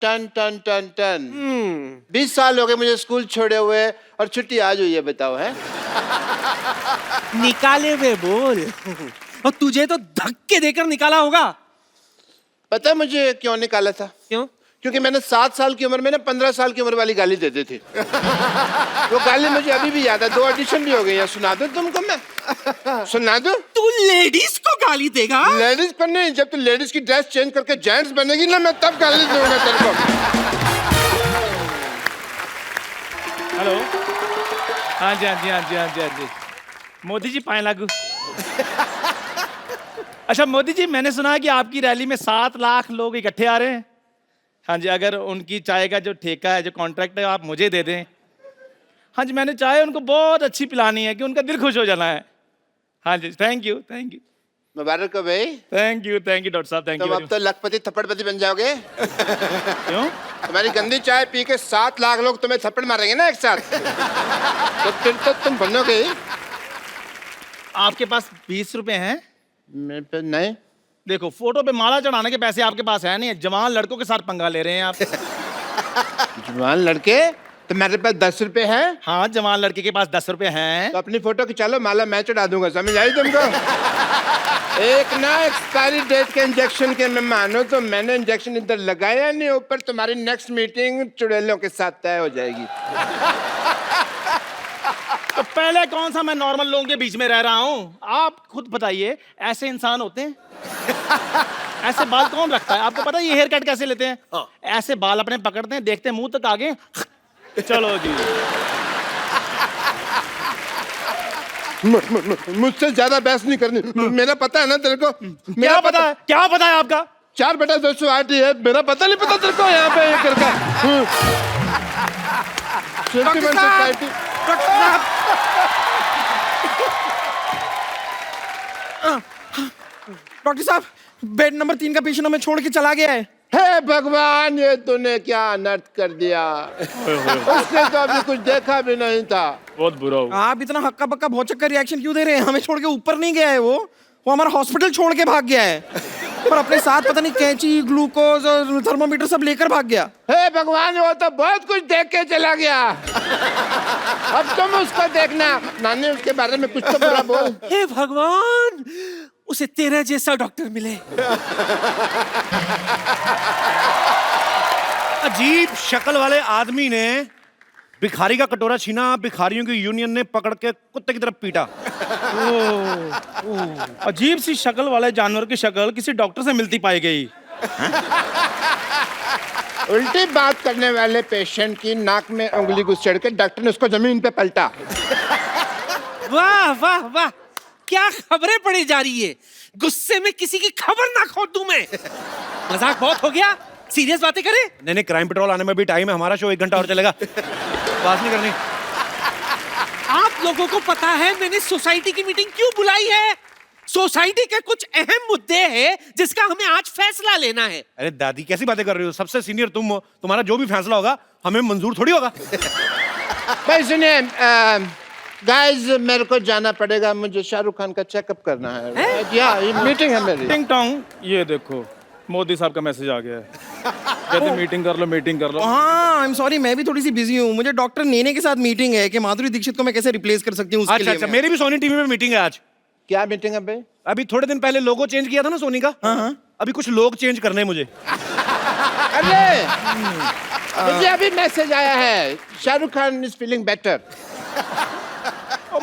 Ton ton ton ton 20 साल हो गए मुझे स्कूल छोड़े हुए और छुट्टी आज हुई है, बताओ है। निकाले हुए बोल। और तुझे तो धक्के देकर निकाला होगा। पता है मुझे क्यों निकाला था? क्यों? क्योंकि मैंने 7 साल की उम्र में ना 15 साल की उम्र वाली गाली देते थे। वो गाली मुझे अभी भी याद है। 2 ऑडिशन भी हो गई है। सुना दो तुमको मैं? सुना दो? तू लेडीज को गाली देगा? लेडीज पर नहीं, जब तू लेडीज की ड्रेस चेंज करके जेंट्स बनेगी ना, मैं तब गाली दूंगा तेरे को। हेलो, हाँ जी हाँ जी हाँ जी हाँ जी हाँ जी। मोदी जी पाए लागू। अच्छा मोदी जी, मैंने सुना है कि आपकी रैली में 7 लाख लोग इकट्ठे आ रहे हैं। हाँ जी, अगर उनकी चाय का जो ठेका है, जो कॉन्ट्रैक्ट है, आप मुझे दे दें। हाँ जी, मैंने चाय उनको बहुत अच्छी पिलानी है कि उनका दिल खुश हो जाना है। हाँ जी, थैंक यू थैंक यू। मुबारक हो भाई। थैंक यू डॉक्टर साहब, थैंक तुम यू। अब तो लखपति थप्पड़पति बन जाओगे। क्यों? तुम्हारी गंदी चाय पी के 7 लाख लोग तुम्हें थप्पड़ मारेंगे ना एक साथ। तो फिर तो तुम बनोगे ही। आपके पास 20 रुपए हैं? मेरे पे नहीं। देखो, फोटो पे माला चढ़ाने के पैसे आपके पास है नहीं। जवान लड़कों के साथ पंगा ले रहे हैं आप। जवान लड़के? तो मेरे पास 10 रुपए हैं। हाँ, जवान लड़के के पास 10 रुपए हैं। तो अपनी फोटो खिंचा लो, माला मैं चढ़ा दूंगा। समझ आई तुमको? एक ना एक्सपायरी डेट के इंजेक्शन के मैं मानो तो मैंने इंजेक्शन इधर लगाया नहीं, ऊपर तुम्हारी नेक्स्ट मीटिंग चुड़ैलों के साथ तय हो जाएगी। तो पहले कौन सा मैं नॉर्मल लोगों के बीच में रह रहा हूँ? आप खुद बताइए, ऐसे इंसान होते हैं? ऐसे बाल कौन रखता है? आपको पता है ये हेयर कट कैसे लेते हैं? ऐसे बाल अपने पकड़ते हैं, देखते हैं मुंह तक आगे। चलो जी। मुझसे ज्यादा बहस नहीं करनी। मेरा पता है ना तेरे को? क्या पता है? क्या पता है आपका? 4/208 है। मेरा पता नहीं पता तेरे को? यहाँ पे ये करके डॉक्टर साहब, बेड नंबर 3 का पेशेंट हमें छोड़ के चला गया है। हे भगवान, ये तूने क्या अनर्थ कर दिया। उसने तो अभी कुछ देखा भी नहीं था। बहुत बुरा हो। आप इतना हक्का बक्का भौचक्का रिएक्शन क्यों दे रहे हैं? हमें छोड़ के ऊपर नहीं गया है वो हमारा हॉस्पिटल छोड़ के भाग गया है। और अपने साथ पता नहीं कैंची, ग्लूकोज और थर्मोमीटर सब लेकर भाग गया। हे भगवान, वो तो बहुत कुछ देख के चला गया। अब तुम उसको देखना। नानी, उसके बारे में कुछ तो बुरा बोल। हे भगवान, उसे तेरा जैसा डॉक्टर मिले। अजीब शक्ल वाले आदमी ने भिखारी का कटोरा छीना, भिखारियों की यूनियन ने पकड़ के कुत्ते की तरफ पीटा। अजीब सी शक्ल वाले जानवर की शक्ल किसी डॉक्टर से मिलती पाई गई। उल्टी बात करने वाले पेशेंट की नाक में उंगली घुस चढ़ के डॉक्टर ने उसको जमीन पे पलटा। वाह वाह वाह, क्या खबरें पड़ी जा रही है। गुस्से में किसी की खबर ना खो दूं मैं। मजाक बहुत हो गया, सीरियस बातें करें। नहीं, क्राइम पेट्रोल आने में भी टाइम है। हमारा शो 1 घंटा और चलेगा। बात नहीं करनी। आप लोगों को पता है मैंने सोसाइटी की मीटिंग क्यों बुलाई है? सोसाइटी के कुछ अहम मुद्दे हैं जिसका हमें आज फैसला लेना है। अरे दादी, कैसी बातें कर रही हो? सबसे सीनियर तुम हो, तुम्हारा जो भी फैसला होगा हमें मंजूर थोड़ी होगा। भाई सुनिए, गाइस मेरे को जाना पड़ेगा। मुझे शाहरुख खान का चेकअप करना है। या ये मीटिंग है मेरी। टिंग टोंग, ये देखो मोदी साहब का मैसेज आ गया है। कहते मीटिंग कर लो, मीटिंग कर लो। हाँ, आई एम सॉरी, मैं भी थोड़ी सी बिजी हूँ। मुझे डॉक्टर नेने के साथ मीटिंग है कि माधुरी दीक्षित को मैं कैसे रिप्लेस कर सकती हूँ। अच्छा, मेरी भी सोनी टीवी में मीटिंग है आज। क्या मीटिंग है भाई? अभी थोड़े दिन पहले लोगो चेंज किया था ना सोनी का। हाँ। अभी कुछ लोग चेंज करने हैं मुझे। अरे मुझे अभी मैसेज आया है, Shahrukh Khan is feeling better.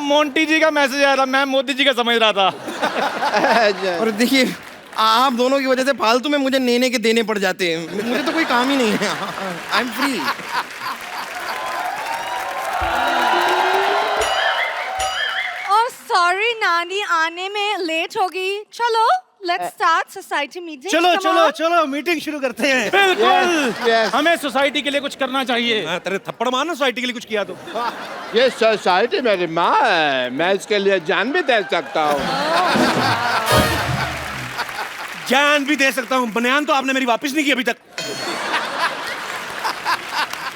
Monty ji का मैसेज आया था, मैं मोदी जी का समझ रहा था। और देखिए, आप दोनों की वजह से फालतू में मुझे नेने के देने पड़ जाते हैं। मुझे तो कोई काम ही नहीं है। I am free. और सॉरी नानी, आने में लेट होगी। चलो लेट्स स्टार्ट सोसाइटी मीटिंग। चलो चलो चलो, मीटिंग शुरू करते हैं। बिल्कुल, yes. हमें सोसाइटी के लिए कुछ करना चाहिए। तेरे थप्पड़ मारना सोसाइटी के लिए कुछ किया तो। ये सोसाइटी मेरी माँ है, मैं इसके लिए जान भी दे सकता हूँ। जान भी दे सकता हूँ। बनियान तो आपने मेरी वापस नहीं की अभी तक।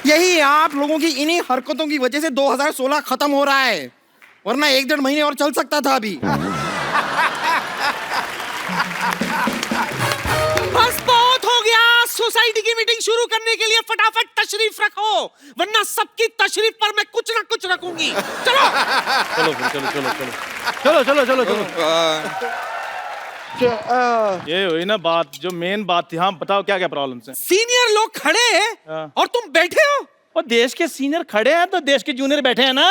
यही आप लोगों की इन्हीं हरकतों की वजह से 2016 खत्म हो रहा है, वरना 1-1.5 महीने और चल सकता था अभी। बस बहुत हो गया, सोसाइटी की मीटिंग शुरू करने के लिए फटाफट तशरीफ रखो, वरना सबकी तशरीफ पर मैं कुछ ना कुछ रखूंगी। चलो चलो फिर, चलो चलो चलो चलो चलो चलो चलो। ये हुई ना बात, जो मेन बात थी। हाँ बताओ क्या क्या प्रॉब्लम्स हैं। सीनियर लोग खड़े हैं हाँ। और तुम बैठे हो। और देश के सीनियर खड़े हैं तो देश के जूनियर बैठे हैं ना।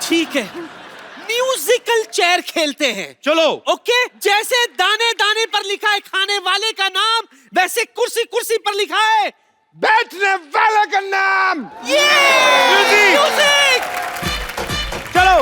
ठीक है, म्यूजिकल चेयर खेलते हैं। चलो। ओके, जैसे दाने दाने पर लिखा है खाने वाले का नाम, वैसे कुर्सी कुर्सी पर लिखा है बैठने वाले का नाम। ये म्यूजिक। चलो।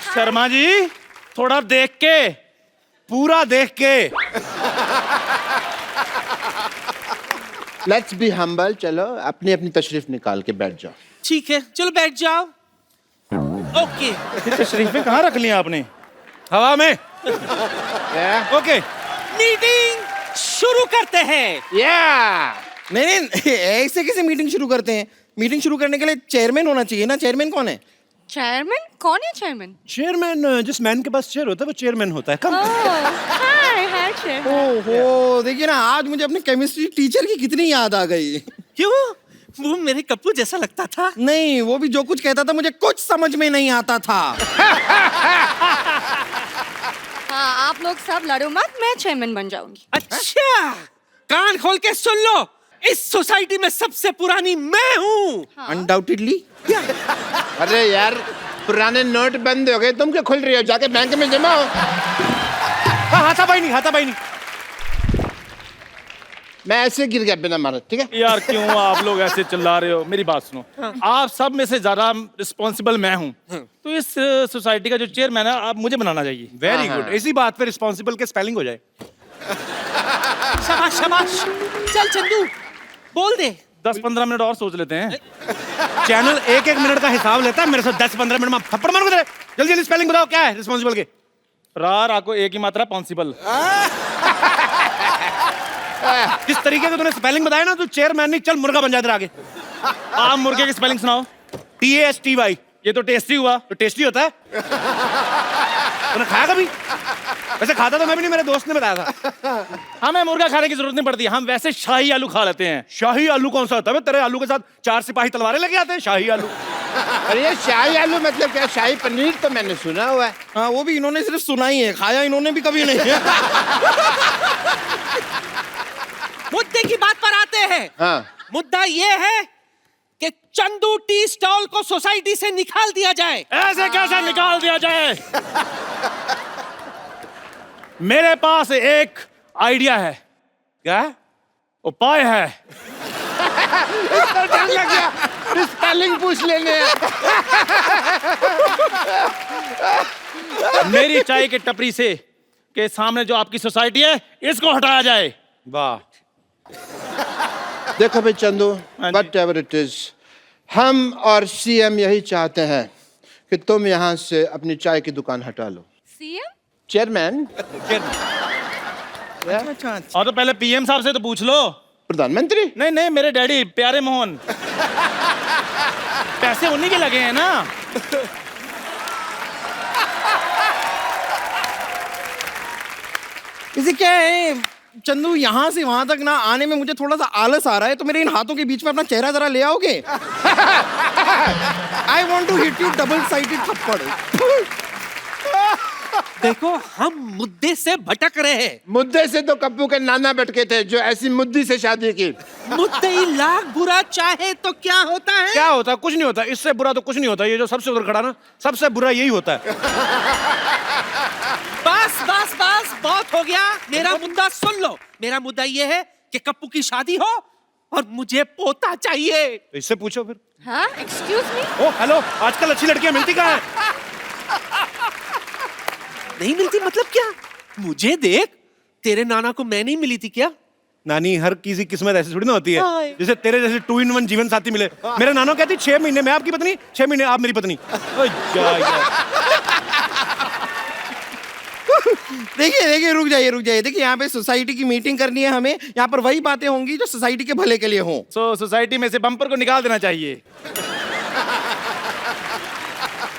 शर्मा जी थोड़ा देख के, पूरा देख के। Let's be humble. चलो अपनी अपनी तशरीफ निकाल के बैठ जाओ। ठीक है, चलो बैठ जाओ। ओके, तशरीफें कहाँ रख ली आपने? हवा में। ओके मीटिंग शुरू करते हैं। नहीं नहीं, ऐसे कैसे मीटिंग शुरू करते हैं? मीटिंग शुरू करने के लिए चेयरमैन होना चाहिए ना। चेयरमैन कौन है? चेयरमैन? कौन है चेयरमैन? चेयरमैन, जिस मैन के पास चेयर होता है वो चेयरमैन होता है। कम। हाय चेयर। ओहो, देखिए ना, आज मुझे अपने केमिस्ट्री टीचर की कितनी याद आ गई। क्यों? वो मेरे कप्पू जैसा लगता था। नहीं, वो भी जो कुछ कहता था मुझे कुछ समझ में नहीं आता था। हाँ, आप लोग सब लड़ो मत, मैं चेयरमैन बन जाऊंगी। अच्छा, कान खोल के सुन लो, इस सोसाइटी में सबसे पुरानी मैं हूँ। अनडाउटेडली। अरे यार, पुराने नोट बंद हो गए, तुम क्या खुल रही हो? जाके बैंक में जमा हो। हाथापाई नहीं, हाथापाई नहीं। मैं ऐसे गिर गया बिना मारे, ठीक है? यार क्यों आप लोग ऐसे चिल्ला रहे हो? मेरी बात सुनो। आप सब में से ज्यादा रिस्पॉन्सिबल मैं हूँ, तो इस सोसाइटी का जो चेयरमैन है आप मुझे बनाना चाहिए। Very good. इसी बात पे रिस्पॉन्सिबल के स्पेलिंग हो जाए। शाबाश शाबाश। चल चंदू, बोल दे। 10-15 मिनट और सोच लेते हैं। चैनल एक एक मिनट का हिसाब लेता है, मेरे से 10-15 मिनट में थप्पड़ मारूंगा तेरे। जल्दी जल्दी स्पेलिंग बताओ, क्या है रिस्पॉन्सिबल के? रा को एक ही मात्रा पॉन्सिबल। जिस तरीके से तूने स्पेलिंग बताया ना, तू चेयरमैन नहीं, चल मुर्गा बन जाए तेरे आगे। आप मुर्गे की स्पेलिंग सुनाओ। TASTY। ये तो टेस्टी हुआ। तो टेस्टी होता है। तूने खाया कभी? वैसे खाता तो मैं भी नहीं, मेरे दोस्त ने बताया था। हमें मुर्गा खाने की जरूरत नहीं पड़ती, हम वैसे शाही आलू खा लेते हैं। शाही आलू कौन सा होता है? तेरे आलू के साथ 4 सिपाही तलवारें लेके आते हैं। शाही आलू। अरे ये शाही आलू मतलब क्या? शाही पनीर तो मैंने सुना हुआ है। हाँ, वो भी इन्होंने सिर्फ सुना ही है, खाया इन्होंने भी कभी नहीं है। मुद्दे की बात पर आते हैं। हाँ। मुद्दा ये है कि चंदू टी स्टॉल को सोसाइटी से निकाल दिया जाए। ऐसे कैसे निकाल दिया जाए? मेरे पास एक आइडिया है। क्या? उपाय है। तो डर लग गया, स्पेलिंग पूछ लेने। मेरी चाय की टपरी से के सामने जो आपकी सोसाइटी है, इसको हटाया जाए। वाह। देखो भाई चंदू, हाँ जी। वट एवर इट इज, हम और CM यही चाहते हैं कि तुम यहाँ से अपनी चाय की दुकान हटा लो। सीएम? चेयरमैन? अच्छा। और तो पहले PM साहब से तो पूछ लो। प्रधानमंत्री? नहीं नहीं, मेरे डैडी प्यारे मोहन। पैसे उन्हीं के लगे हैं ना। इसे क्या है चंदू, यहाँ से वहां तक ना आने में मुझे थोड़ा सा आलस आ रहा है, तो मेरे इन हाथों के बीच में अपना चेहरा जरा ले आओगे? I want to hit you double sided थप्पड़। देखो, हम मुद्दे से भटक रहे हैं। मुद्दे से तो कप्पू के नाना भटके थे, जो ऐसी मुद्दी से शादी की। मुद्दई लाख बुरा चाहे तो क्या होता है? क्या होता है? कुछ नहीं होता। इससे बुरा तो कुछ नहीं होता। ये जो सबसे उधर खड़ा ना, सबसे बुरा यही होता है। बस बस बस, बहुत हो गया। मेरा मुद्दा सुन लो। मेरा मुद्दा ये है कि कप्पू की शादी हो और मुझे पोता चाहिए। तो इससे पूछो फिर। हाँ, एक्सक्यूज मी। ओ हेलो, आजकल अच्छी लड़कियां मिलती कहाँ है? नहीं मिलती मतलब क्या? मुझे देख, तेरे नाना को मैं नहीं मिली थी क्या? नानी, हर किसी किस्मत ऐसी थोड़ी ना होती है जैसे तेरे जैसे 2 in 1 जीवन साथी मिले। मेरा नानो कहती 6 महीने मैं आपकी पत्नी, 6 महीने आप मेरी पत्नी। ओए देखिए रुक जाइए। देखिए यहाँ पे सोसाइटी की मीटिंग करनी है हमें। यहाँ पर वही बातें होंगी जो सोसाइटी के भले के लिए हों। सोसाइटी में से बम्पर को निकाल देना चाहिए।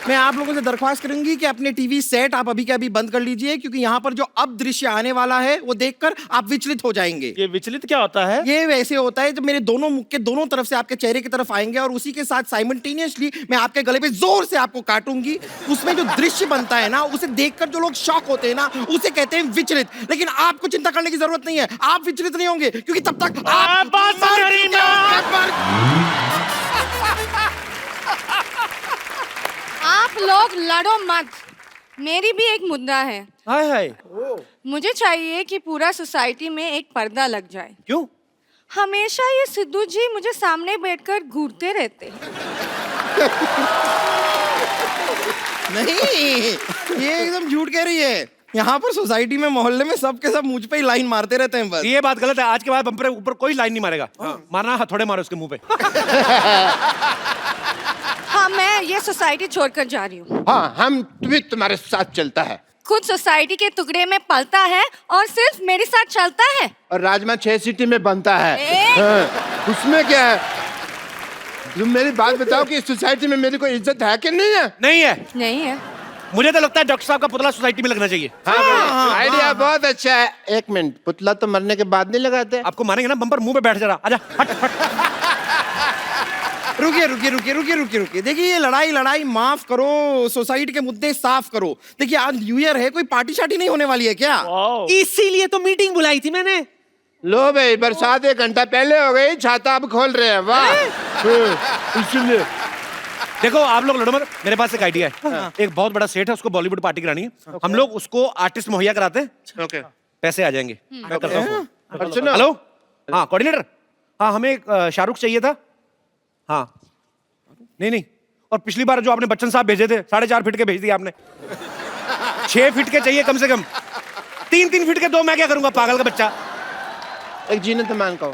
मैं आप लोगों से दरख्वास्त करूंगी कि अपने टीवी सेट आप अभी के अभी बंद कर लीजिए, क्योंकि यहाँ पर जो अब दृश्य आने वाला है वो देखकर आप विचलित हो जाएंगे। ये विचलित क्या होता है? ये वैसे होता है जब मेरे दोनों मुख के दोनों तरफ से आपके चेहरे की तरफ आएंगे और उसी के साथ साइमल्टेनियसली मैं आपके गले पे जोर से आपको काटूंगी। उसमें जो दृश्य बनता है ना, उसे देखकर जो लोग शॉक होते हैं ना, उसे कहते हैं विचलित। लेकिन आपको चिंता करने की जरूरत नहीं है, आप विचलित नहीं होंगे, क्योंकि तब तक आप आप लोग लड़ो मत, मेरी भी एक मुद्दा है। हाय हाय। मुझे चाहिए कि पूरा सोसाइटी में एक पर्दा लग जाए। क्यों? हमेशा ये सिद्धू जी मुझे सामने बैठकर घूरते रहते हैं। नहीं, ये एकदम झूठ कह रही है। यहाँ पर सोसाइटी में, मोहल्ले में सब के सब मुझ पे ही लाइन मारते रहते हैं बस। ये बात गलत है। आज के बाद बम्पर ऊपर कोई लाइन नहीं मारेगा। मारना हथौड़े मारो उसके मुंह पे। हाँ, मैं ये सोसाइटी छोड़कर जा रही हूँ। हाँ, हम भी तुम्हारे साथ चलता है। खुद सोसाइटी के टुकड़े में पलता है और सिर्फ मेरे साथ चलता है। और राजमा 6 सीटी में बनता है। ए? हाँ, उसमें क्या है? तुम मेरी बात बताओ कि इस सोसाइटी में मेरी कोई इज्जत है कि नहीं है? नहीं है। नहीं है। मुझे तो लगता है डॉक्टर साहब का पुतला सोसाइटी में लगना चाहिए। हाँ, आइडिया बहुत अच्छा है। 1 मिनट, पुतला तो मरने के बाद नहीं लगाते? आपको मारेंगे ना, बम्पर मुंह पे बैठ जा रहा। आजा हट हट। रुकिए। देखिए, ये लड़ाई माफ करो, सोसाइटी के मुद्दे साफ करो। देखिए, आज न्यू ईयर है, कोई पार्टी शार्टी नहीं होने वाली है क्या? इसीलिए तो मीटिंग बुलाई थी मैंने। लो भाई, बरसात 1 घंटा पहले हो गई, छाता अब खोल रहे हैं। वाह। इसलिए देखो, आप लोग लड़ो मत। मेरे पास एक आइडिया है। एक बहुत बड़ा सेट है, उसको बॉलीवुड पार्टी करानी है। हम लोग उसको आर्टिस्ट मुहैया कराते हैं। ओके, पैसे आ जाएंगे। मैं करता हूँ। और सुनो, हेलो, हाँ कोऑर्डिनेटर। हाँ, हमें एक शाहरुख चाहिए था। हाँ, नहीं। और पिछली बार जो आपने बच्चन साहब भेजे थे, 4.5 फीट के भेज दिए आपने। 6 फीट के चाहिए कम से कम। 3 फीट के 2 मैं क्या करूंगा, पागल का बच्चा। एक जीनत मान का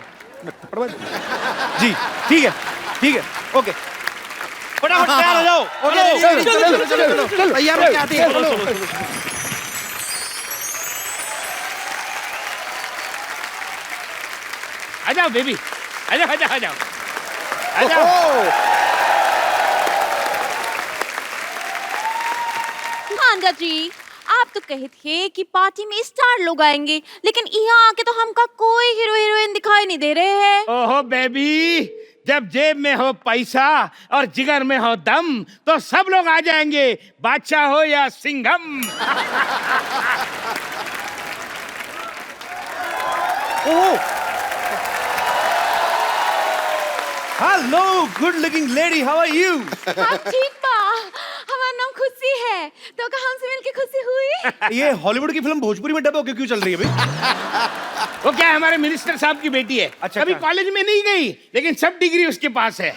जी, ठीक है, ओके। फटाफट तैयार हो जाओ। चलो। तैयार हो के आते हैं। आ जाओ बेबी, आ जाओ। हांडा जी, आप तो कहे थे कि पार्टी में स्टार लोग आएंगे, लेकिन यहाँ आके तो हमका कोई हीरो हीरोइन दिखाई नहीं दे रहे हैं। ओहो बेबी, जब जेब में हो पैसा और जिगर में हो दम तो सब लोग आ जाएंगे, बादशाह हो या Singham. Hello good looking lady, how are you? हम ठीक बा, हमारा नाम खुशी है, तो का हमसे मिलके खुशी हुई। ये हॉलीवुड की फिल्म भोजपुरी में डब होके क्यों चल रही है भाई? वो क्या है, हमारे मिनिस्टर साहब की बेटी है। अच्छा, अभी अच्छा। कॉलेज में नहीं गई, लेकिन सब डिग्री उसके पास है।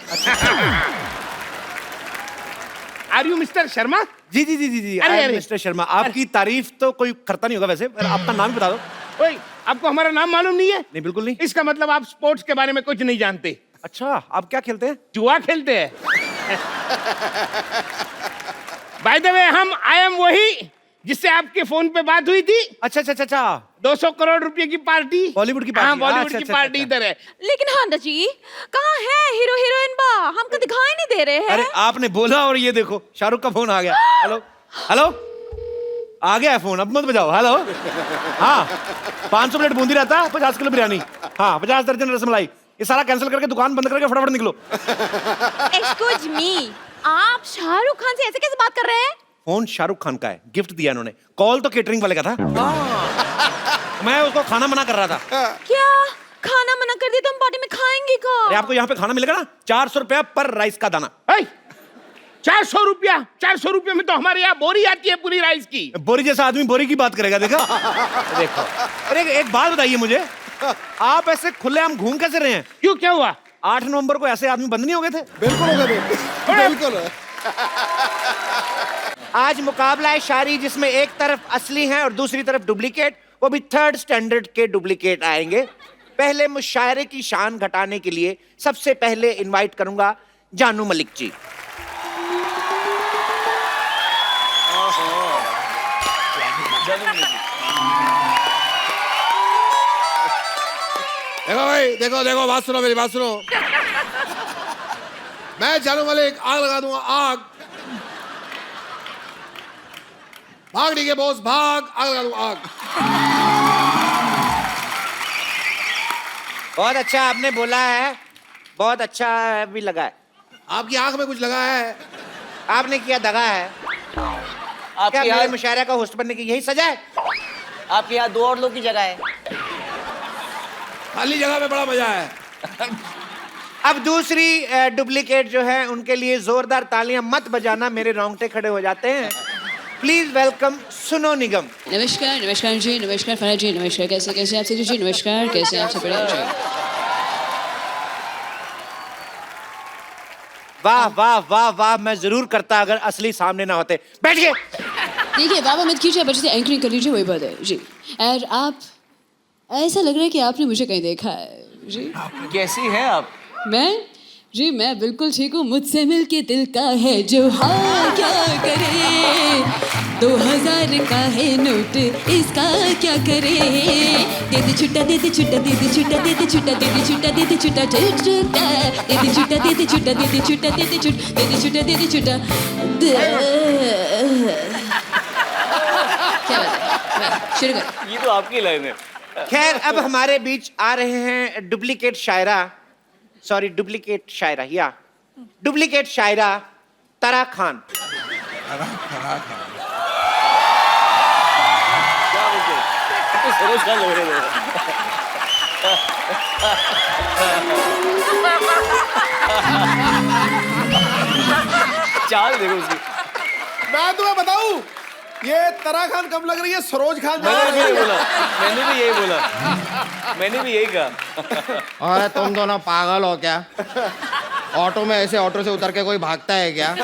Are you mister Sharma? जी। अरे। मिस्टर शर्मा, आपकी तारीफ तो कोई करता नहीं होगा वैसे, पर आपका नाम भी बता दो। ओए, आपको हमारा नाम मालूम नहीं है? नहीं, बिल्कुल नहीं। इसका मतलब आप स्पोर्ट्स के बारे में कुछ नहीं जानते। अच्छा, आप क्या खेलते हैं? जुआ खेलते हैं। By the way, I am वही जिससे आपके फोन पे बात हुई थी। अच्छा। 200 करोड़ रुपए की पार्टी, बॉलीवुड की पार्टी। हाँ, बॉलीवुड अच्छा, की अच्छा, पार्टी अच्छा। इधर है। लेकिन हांडा जी, कहाँ है हीरो हीरोइन बा? हमको दिखाई नहीं दे रहे हैं। अरे आपने बोला और ये देखो शाहरुख का फोन आ गया। हेलो, आ गया है फोन, अब मत बजाओ। हेलो, हाँ 500 प्लेट बूंदी रहता, 50 किलो बिरयानी, हाँ 50 दर्जन रसमलाई। ये सारा कैंसिल करके दुकान बंद करके फटाफट निकलो। एक्सक्यूज मी, आप शाहरुख खान से ऐसे कैसे बात कर रहे हैं? फोन शाहरुख खान का है, गिफ्ट दिया इन्होंने। कॉल तो केटरिंग वाले का था। मैं उसको खाना मना कर रहा था। क्या खाना मना कर दिया तो हम पार्टी में खाएंगे का? अरे आपको यहाँ पे खाना मिलेगा ना, 400 रुपया पर राइस का दाना। 400 रुपया? 400 रुपये में तो हमारे यहाँ बोरी आती है पूरी राइस की। बोरी जैसा आदमी बोरी की बात करेगा, देखा? देखो, अरे एक बात बताइए मुझे, आप ऐसे खुलेआम घूम कैसे रहे हैं? क्यों, क्या हुआ? 8 नवंबर को ऐसे आदमी बंद नहीं हो गए थे? बिल्कुल हो गए, बिल्कुल। आज मुकाबला है शायरी, जिसमें एक तरफ असली हैं और दूसरी तरफ डुप्लीकेट, वो भी 3rd स्टैंडर्ड के डुप्लीकेट आएंगे। पहले मुशायरे की शान घटाने के लिए सबसे पहले इनवाइट करूंगा जानू मलिक जी। देखो भाई, देखो देखो, बात सुनो, मेरी बात सुनो। मैं जानू मलिक आग लगा दूंगा, आग। भाग नहीं के बॉस, भाग, आग लगा दूंगा, आग। बहुत अच्छा आपने बोला है, बहुत अच्छा भी लगा है। आपकी आंख में कुछ लगा है? आपने किया दगा है। क्या मेरे मुशायरा का होस्ट बनने की यही सजा है? आपके यहाँ 2 और लोग की जगह है। खाली जगह में बड़ा मजा है। अब दूसरी डुप्लीकेट जो है उनके लिए जोरदार तालियां मत बजाना, मेरे रोंगटे खड़े हो जाते हैं। प्लीज वेलकम सुनो निगम। नमस्कार, नमस्कार जी, नमस्कार फरहाद जी, नमस्कार। कैसे कैसे आपसे जी, नमस्कार। कैसे आपसे बढ़िया जी। वाह वाह वाह वाह, मैं जरूर करता अगर असली सामने ना होते। बैठिए। देखिए बाबा मत कीजिए, बच्चे से एंकरिंग कर लीजिए, वही बात है जी। और आप, ऐसा लग रहा है कि आपने मुझे कहीं देखा है जी। कैसी हैं आप? मैं जी, मैं बिल्कुल ठीक हूँ। मुझसे मिलके दिल का है जो हाल क्या करे, 2000 का है नोट, इसका क्या करे। दे दे छुट्टा, दे दे छुट्टा, दे दे छुट्टा, दे दे छुट्टा, दे दे छुट्टा, दे दे छुट्टा, छुट्टा दे दे छुट्टा, दे दे छुट्टा, दे दे छुट्टा, दे दे छुट्टा, दे दे छुट्टा, दे दे छुट्टा। क्या बात है, शुरू कर। ये तो आपकी लाइन है। खैर, अब हमारे बीच आ रहे हैं डुप्लीकेट शायरा, सॉरी डुप्लीकेट शायरा, या डुप्लीकेट शायरा तरा खान। तो सरोज खान लग रहे हैं। चाल देखो उसकी। मैं तुम्हें बताऊं, ये तरा खान कब लग रही है सरोज खान। मैंने भी यही बोला, मैंने भी यही कहा। अरे तुम दोनों पागल हो क्या? ऑटो में ऐसे ऑटो से उतर के कोई भागता है क्या?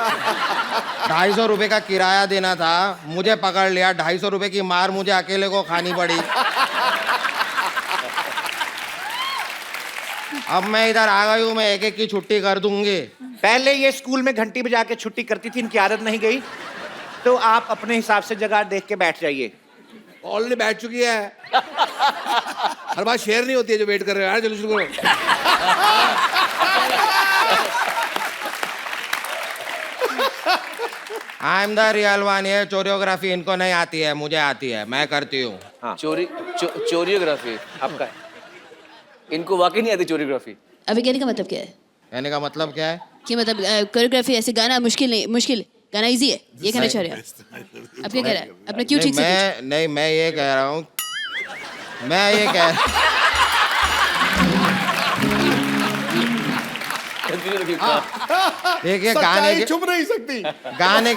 250 रुपए का किराया देना था, मुझे पकड़ लिया, 250 रुपए की मार मुझे अकेले को खानी पड़ी। अब मैं इधर आ गई हूँ, मैं एक एक की छुट्टी कर दूंगी। पहले ये स्कूल में घंटी बजा के छुट्टी करती थी, इनकी आदत नहीं गई, तो आप अपने हिसाब से जगह देख के बैठ जाइए। ऑलरेडी बैठ चुकी है। हर बात शेयर नहीं होती है जो वेट कर रहे हो। चलो शुरू करो। I am the real one. ये चोरियोग्राफी इनको नहीं आती है, मुझे आती है, मैं करती हूँ। हाँ। चोरियोग्राफी आपका है? इनको वाकई नहीं आती चोरियोग्राफी। अभी कहने का मतलब क्या है? कहने का मतलब क्या है? कि मतलब कोरियोग्राफी ऐसे गाना मुश्किल नहीं, मुश्किल गाना इजी है, ये कहना चाह रहे हैं आप? क्या कह रहा है? अपना क्यों ठीक से नहीं, मैं ये कह रहा हूँ, मैं ये कह देखिए, छुप नहीं सकती। गाने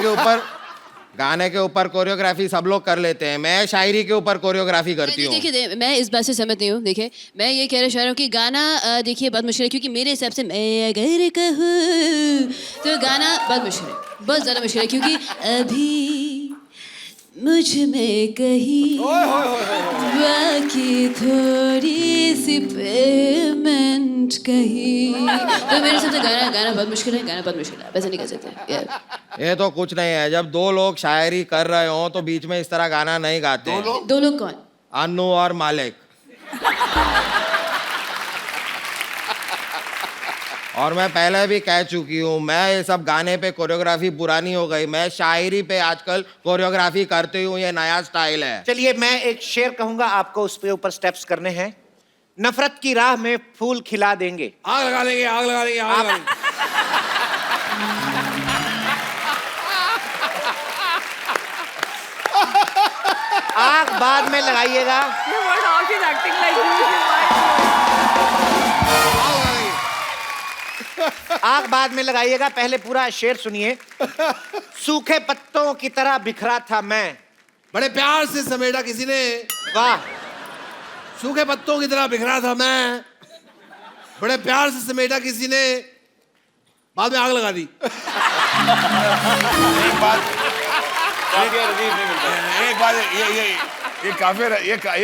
के ऊपर कोरियोग्राफी सब लोग कर लेते हैं, मैं शायरी के ऊपर कोरियोग्राफी करती हूँ। देखिए, मैं इस बात से सहमत नहीं हूँ। देखिए, मैं ये कह रहा हूँ कि गाना देखिए बहुत मुश्किल है, क्योंकि मेरे हिसाब से मैं अगर कहूँ तो गाना बहुत मुश्किल है, बहुत ज़्यादा मुश्किल है, क्योंकि अभी मुझ में कहीं बाकी थोड़ी सी पेमेंट कहीं, तो मेरे हिसाब से गाना बहुत मुश्किल है, गाना बहुत मुश्किल है, वैसे नहीं कर सकते। ये तो कुछ नहीं है, जब 2 लोग शायरी कर रहे हो तो बीच में इस तरह गाना नहीं गाते। दो लोग कौन? अन्नू और मालिक। और मैं पहले भी कह चुकी हूँ, मैं ये सब गाने पे कोरियोग्राफी पुरानी हो गई, मैं शायरी पे आजकल कोरियोग्राफी करती हूँ, ये नया स्टाइल है। चलिए, मैं एक शेर कहूंगा, आपको उस पे ऊपर स्टेप्स करने हैं। नफरत की राह में फूल खिला देंगे। आग लगा देंगे, आग लगा देंगे, आग लगा देंगे। आग बाद में लगाइएगा। आग बाद में लगाइएगा, पहले पूरा शेर सुनिए। सूखे पत्तों की तरह बिखरा था मैं, बड़े प्यार से समेटा किसी ने। वाह। सूखे पत्तों की तरह बिखरा था मैं, बड़े प्यार से समेटा किसी ने, बाद में आग लगा दी। एक बात ये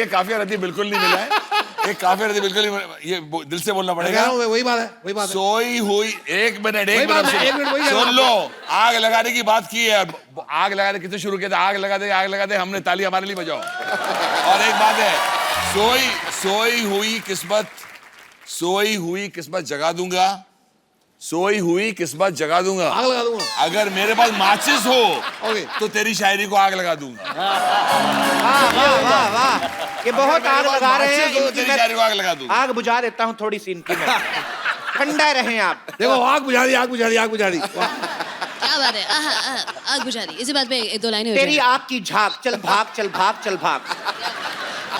काफिया रद्दी बिल्कुल नहीं मिला है। एक काफिर थी बिल्कुल ही, ये दिल से बोलना पड़ेगा। वही बात है, वही बात है। सोई हुई, एक मिनट वही सुन लो। आग लगाने की बात की है, आग लगाने कितने शुरू किया था, आग लगा दे, हमने ताली हमारे लिए बजाओ। और एक बात है, सोई हुई किस्मत जगा दूंगा, सोई हुई किस्मत जगा दूंगा, आग लगा दूंगा। अगर मेरे पास माचिस हो तो तेरी शायरी को आग लगा दूंगा। वाह वाह वाह वाह, ये बहुत आग लगा रहे हैं। तेरी शायरी को आग लगा दूंगा। आग बुझा देता हूँ थोड़ी सी इनकी मैं। ठंडा रहें आप। देखो आग बुझा दी, आग बुझा दी, आग बुझा दी। क्या बात है, आग बुझा दी। इसी बात पे एक दो लाइनें हो तेरी जाएं। आग की झाग, चल भाग चल भाग चल भाग।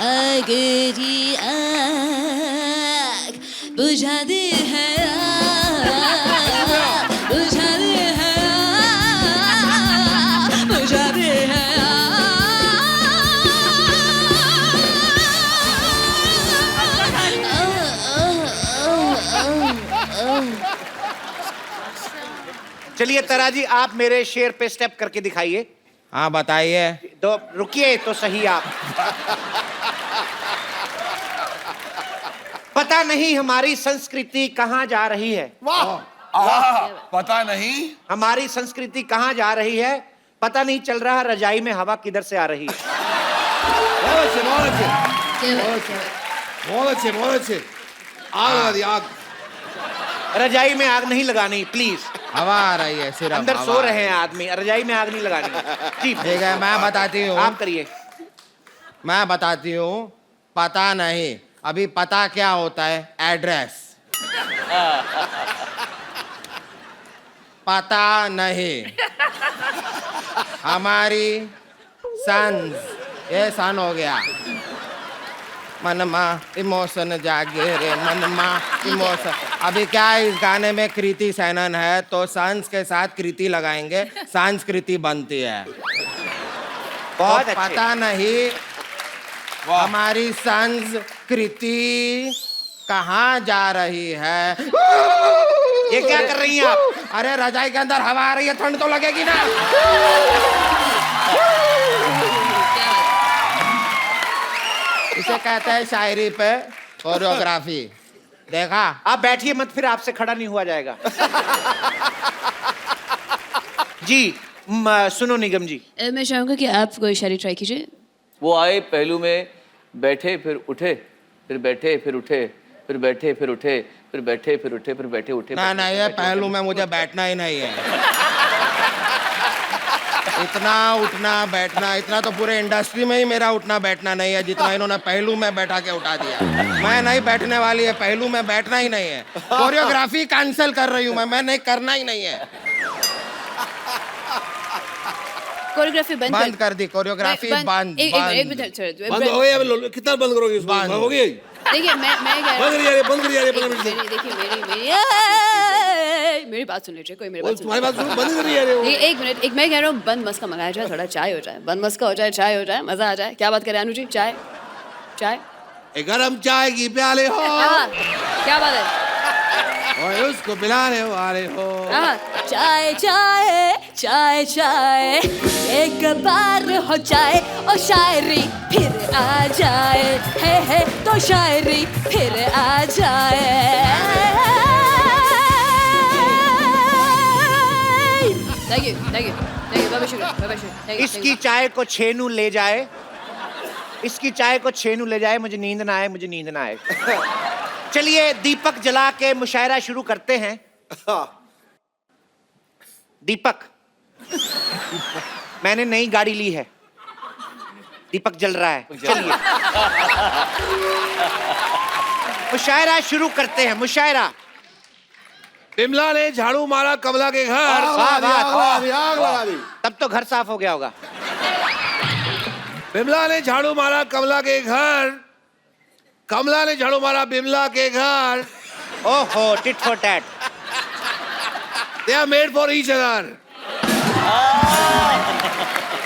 आग जी आग बुझा दे है, बुझा दे है, बुझा दे है। चलिए तराजी, आप मेरे शेर पे स्टेप करके दिखाइए। हाँ बताइए। तो रुकिए तो सही आप। पता नहीं हमारी संस्कृति कहाँ जा रही है। पता नहीं हमारी संस्कृति कहाँ जा रही है, पता नहीं चल रहा रजाई में हवा किधर से आ रही है। बहुत अच्छे, बहुत अच्छे, बहुत अच्छे, बहुत अच्छे। आग लगा दी, आग। रजाई में आग नहीं लगानी प्लीज। हवा आ रही है सिर्फ। अंदर सो रहे हैं आदमी, रजाई में आग नहीं लगानी। जी ठीक है, मैं बताती हूँ। आप करिए। मैं बताती हूँ। पता नहीं, अभी पता क्या होता है, एड्रेस। पता नहीं हमारी सन्स, ये सन हो गया। मनमा इमोशन जागे रे, मनमा इमोशन। अभी क्या है, इस गाने में कृति सैनन है तो सन्स के साथ कृति लगाएंगे, संस्कृति बनती है। बहुत तो अच्छे। पता नहीं हमारी संस्कृति कहाँ जा रही है। ये क्या कर रही हैं आप? अरे रजाई के अंदर हवा आ रही है, ठंड तो लगेगी ना। इसे कहते हैं शायरी पे कोरियोग्राफी। देखा? आप बैठिए मत, फिर आपसे खड़ा नहीं हुआ जाएगा। जी सुनो निगम जी। मैं चाहूंगा कि आप कोई शायरी ट्राई कीजिए। वो आए पहलू में, बैठे फिर उठे, फिर बैठे फिर उठे, फिर बैठे फिर उठे, फिर बैठे फिर उठे, फिर बैठे उठे। ना ना, ये पहलू में मुझे बैठना ही नहीं है। इतना उठना बैठना, इतना तो पूरे इंडस्ट्री में ही मेरा उठना बैठना नहीं है जितना इन्होंने पहलू में बैठा के उठा दिया। मैं नहीं बैठने वाली है, पहलू में बैठना ही नहीं है। कोरियोग्राफी कैंसिल कर रही हूँ मैं नहीं करना ही नहीं है। कोरियोग्राफी बंद कर दी, कोरियोग्राफी बंद। एक मिनट बंद हो गई, कितना बंद करोगे इसको? बंद हो गई। देखिए मैं बंद करिए, बंद करिए, 15 मिनट से। देखिए मेरी बात सुन लीजिए, कोई मेरी बात तुम्हारी बात सुनो, बंद करिए। अरे एक मिनट, एक मैं कह रहा हूँ बंद मस्का मंगाया जाए, थोड़ा चाय हो जाए, बंद मस्का हो जाए, चाय हो जाए, मजा आ जाए। क्या बात करें अनु जी? चाय चाय गरम चाय की प्याले हो, क्या बात है? और उसको पिला रहे हो, आ रहे हो। चाय चाय चाय चाय, एक बार हो जाए और शायरी फिर आ जाए, है तो शायरी फिर आ जाए। Thank you thank you thank you, बाबा शुक्रिया, बाबा शुक्रिया। इसकी चाय को छेनू ले जाए, इसकी चाय को छेनू ले जाए, मुझे नींद ना आए, मुझे नींद ना आए। चलिए दीपक जला के मुशायरा शुरू करते हैं। दीपक, मैंने नई गाड़ी ली है, दीपक जल रहा है। चलिए मुशायरा शुरू करते हैं। मुशायरा। बिमला ने झाड़ू मारा कमला के घर। आग लगा दी। तब तो घर साफ हो गया होगा। बिमला ने झाड़ू मारा कमला के घर, कमला ने झाड़ू मारा बिमला के घर। ओहो, tit for tat. They are made for each other.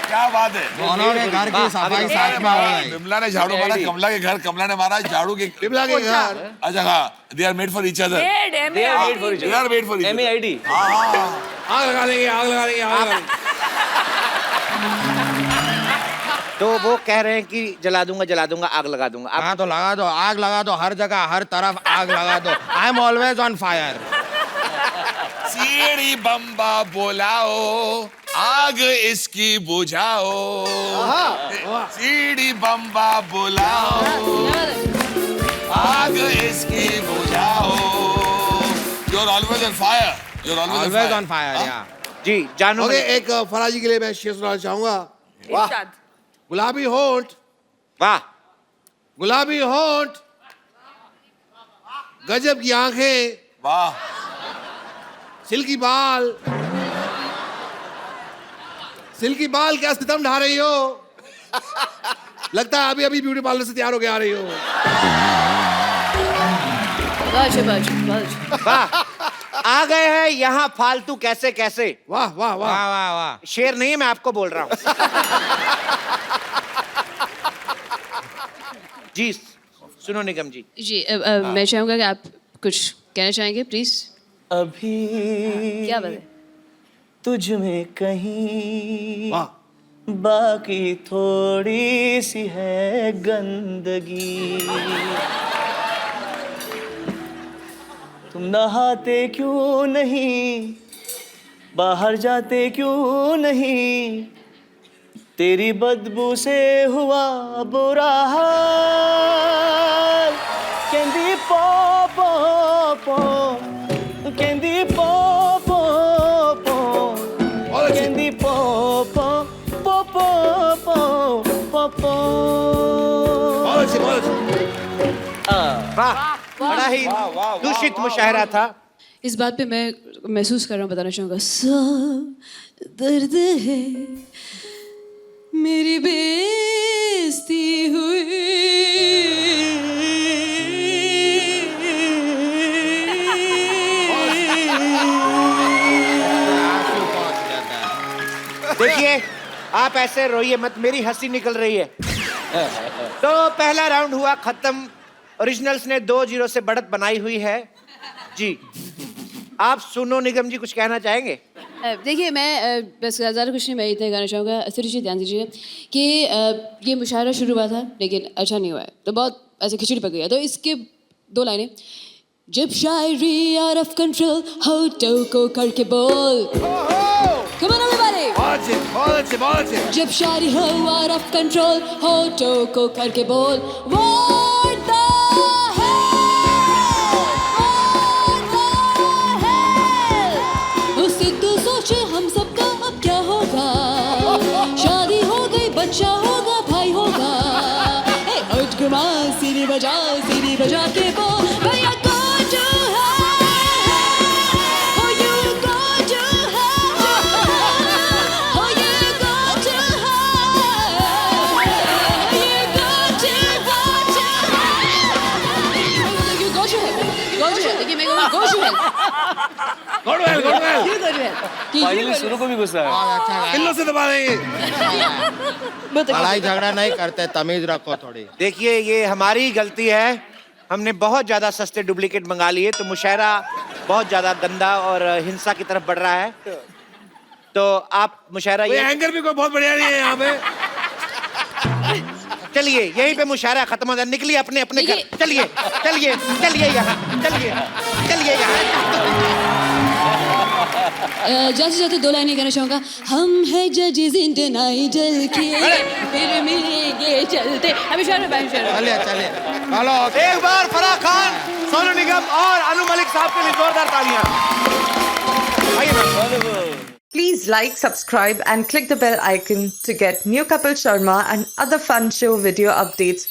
क्या बात है। दोनों ने घर की सफाई साथ में हो गई। बिमला ने झाड़ू मारा कमला के घर, कमला ने मारा झाड़ू के बिमला के घर। अच्छा हाँ, they are made for each other. They are made for each other. They are made for each other. MAID. आग लगा देंगे, आग लगा देंगे, आग लगा देंगे। तो वो कह रहे हैं कि जला दूंगा, आग लगा दूंगा। आप हाँ तो लगा दो, आग लगा दो, हर जगह हर तरफ आग लगा दो। I am always on fire. सीढ़ी बम्बा बोलाओ, आग इसकी बुझाओ। सीढ़ी बम्बा बुलाओ, आग इसकी बुझाओ। You're always on fire. You're always on fire या जी जानू ओके, एक फराजी के लिए मैं शेर सुनाना चाहूंगा। वाह, गुलाबी होंठ, वाह, गुलाबी होंठ, गजब की आंखें, वाह, सिल्की बाल, सिल्की बाल, क्या सितम ढा रही हो? लगता है अभी अभी ब्यूटी पार्लर से तैयार होके आ रही हो। वाह, आ गए हैं यहाँ फालतू कैसे कैसे। वाह वाह वाह वाह वाह वाह। शेर नहीं है, मैं आपको बोल रहा हूँ। जी सुनो निगम जी। जी मैं चाहूँगा कि आप कुछ कहना चाहेंगे प्लीज। अभी क्या बात है? तुझ में कहीं वाह, बाकी थोड़ी सी है गंदगी। तुम नहाते क्यों नहीं, बाहर जाते क्यों नहीं, तेरी बदबू से हुआ बुरा हाल। कहंदी पो पो पो, कहंदी पो पो पो, कहंदी पो पो पो पो पो पो पो। बहुत अच्छी, बहुत अच्छी। वाह, बड़ा ही दूषित मुशायरा था। इस बात पे मैं महसूस कर रहा हूँ, बताना चाहूँगा। सब दर्द है, मेरी बेइज्जती हुई। देखिए आप ऐसे रोइए मत, मेरी हंसी निकल रही है। तो पहला राउंड हुआ खत्म। ओरिजिनल्स ने 2-0 से बढ़त बनाई हुई है। जी आप सुनो निगम जी कुछ कहना चाहेंगे? देखिए मैं बस ज़्यादा कुछ नहीं, मैं इतना कहना चाहूँगा। थोड़ी सी ध्यान दीजिए कि ये मुशायरा शुरू हुआ था लेकिन अच्छा नहीं हुआ है, तो बहुत ऐसे खिचड़ी पक गई है। तो इसके 2 लाइनें। जब शायरी आउट ऑफ कंट्रोल होठों को करके बोल। Come on everybody! बहुत अच्छी, बहुत अच्छी, बहुत अच्छी। जब शायरी हो आउट ऑफ कंट्रोल होठों को करके बोल। What the उससे तो सोचे हम सबका अब क्या होगा। शादी हो गई, बच्चा होगा, भाई होगा। उठ घुमा सीढ़ी बजा के बोल भैया go to hell, oh you go to hell, oh you go to hell, you go to hell, you go to hell, देखिए मैं go to hell। Go to hell, go to hell। क्यों go to hell? फाइनली सुनो को भी गुस्सा है। किल्लों से दबा देंगे। लड़ाई झगड़ा नहीं करते, तमीज रखो थोड़ी। देखिए ये हमारी गलती है, हमने बहुत ज्यादा सस्ते डुप्लीकेट मंगा लिए, तो मुशायरा बहुत ज्यादा गंदा और हिंसा की तरफ बढ़ रहा है। तो आप मुशायरा ये एंकर भी कोई बहुत बढ़िया नहीं है यहाँ पे। चलिए यहीं पे मुशायरा खत्म हो जाए। निकलिए अपने अपने घर। चलिए चलिए चलिए यहाँ, चलिए यहाँ। जाते जाते 2 लाइनें कहना चाहूँगा। हम है जजेस इंडियन आइडल के, फिर मिलेंगे चलते। अभी चलिए चलिए चलो। एक बार फराह खान, सोनू निगम और अनु मलिक साहब के लिए जोरदार तालियां। Please like, subscribe and click the bell icon to get new Kapil Sharma and other fun show video updates